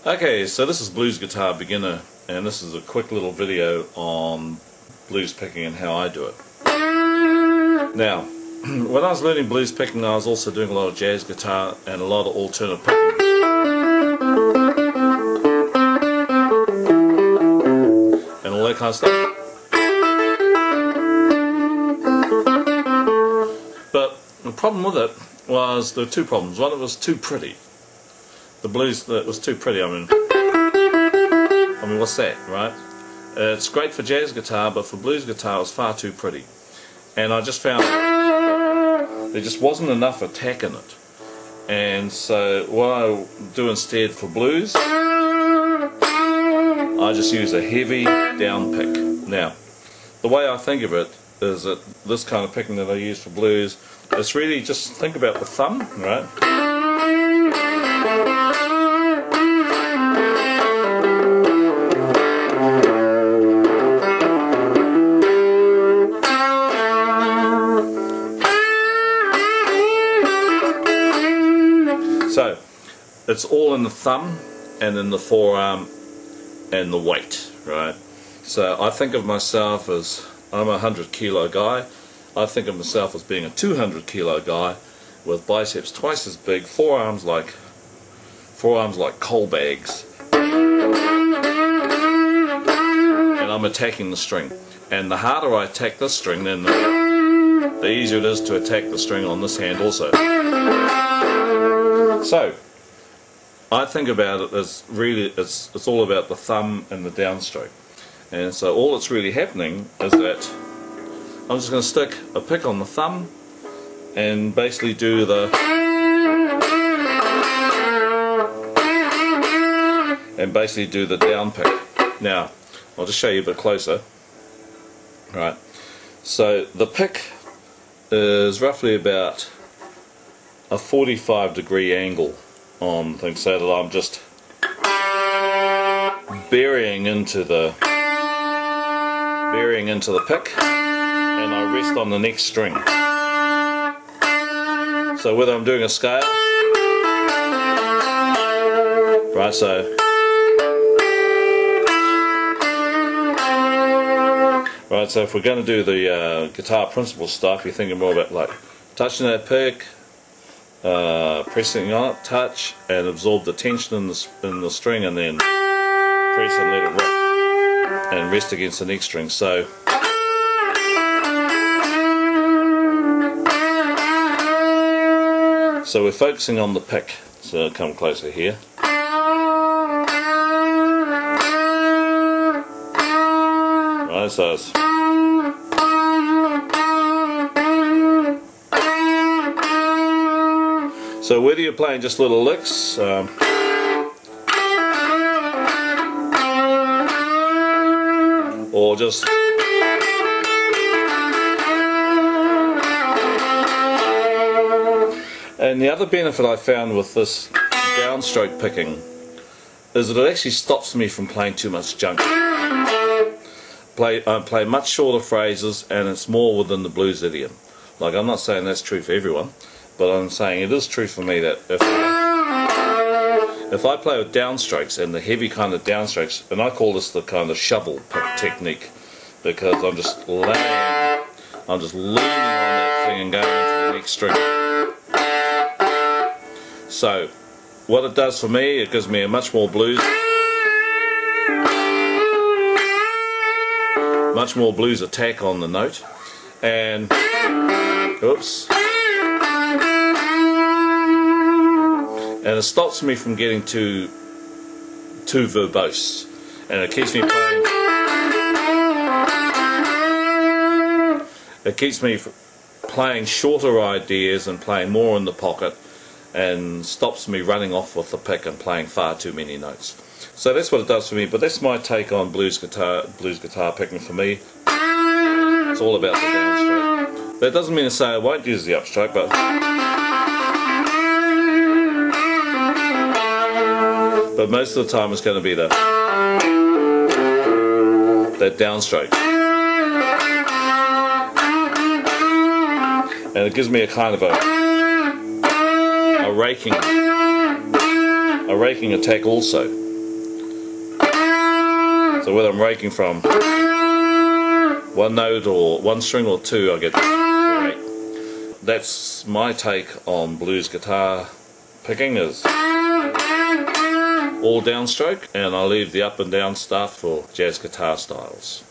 Okay, so this is Blues Guitar Beginner, and this is a quick little video on blues picking and how I do it. Now, when I was learning blues picking, I was also doing a lot of jazz guitar and a lot of alternate picking. And all that kind of stuff. But the problem with it was, there were two problems. One, it was too pretty. The blues, that was too pretty. I mean, what's that, right? It's great for jazz guitar, but for blues guitar, it was far too pretty. And I just found there just wasn't enough attack in it. And so what I do instead for blues, I just use a heavy down pick. Now, the way I think of it is that this kind of picking that I use for blues, it's really just think about the thumb, right? So, it's all in the thumb and in the forearm and the weight, right? So I think of myself as, I'm a 100-kilo guy. I think of myself as being a 200-kilo guy with biceps twice as big, forearms like coal bags. And I'm attacking the string. And the harder I attack this string, then the easier it is to attack the string on this hand also. So, I think about it as really, it's all about the thumb and the downstroke. And so all that's really happening is that I'm just going to stick a pick on the thumb and basically do the down pick. Now, I'll just show you a bit closer. Right. So the pick is roughly about a 45-degree angle on things, so that I'm just burying into the pick, and I rest on the next string. So whether I'm doing a scale, right? So if we're going to do the guitar principle stuff, you're thinking more about like touching that pick, pressing on it, touch, and absorb the tension in the string, and then press and let it rip, and rest against the next string. So we're focusing on the pick. So I'll come closer here. Right, so it's so whether you're playing just little licks, or just and the other benefit I found with this downstroke picking is that it actually stops me from playing too much junk. I play much shorter phrases, and it's more within the blues idiom. Like, I'm not saying that's true for everyone, but I'm saying it is true for me that if I play with downstrokes, and the heavy kind of downstrokes, and I call this the kind of shovel pick technique, because I'm just leaning on that thing and going into the next string. So what it does for me, it gives me a much more blues attack on the note, and oops. And it stops me from getting too verbose, and it keeps me playing. It keeps me playing shorter ideas and playing more in the pocket, and stops me running off with the pick and playing far too many notes. So that's what it does for me. But that's my take on blues guitar picking for me. It's all about the downstroke. That doesn't mean to say I won't use the upstroke, but most of the time it's going to be that downstroke, and it gives me a kind of a raking attack also. So whether I'm raking from one note or one string or two, I get great. That's my take on blues guitar picking, is all downstroke, and I leave the up and down stuff for jazz guitar styles.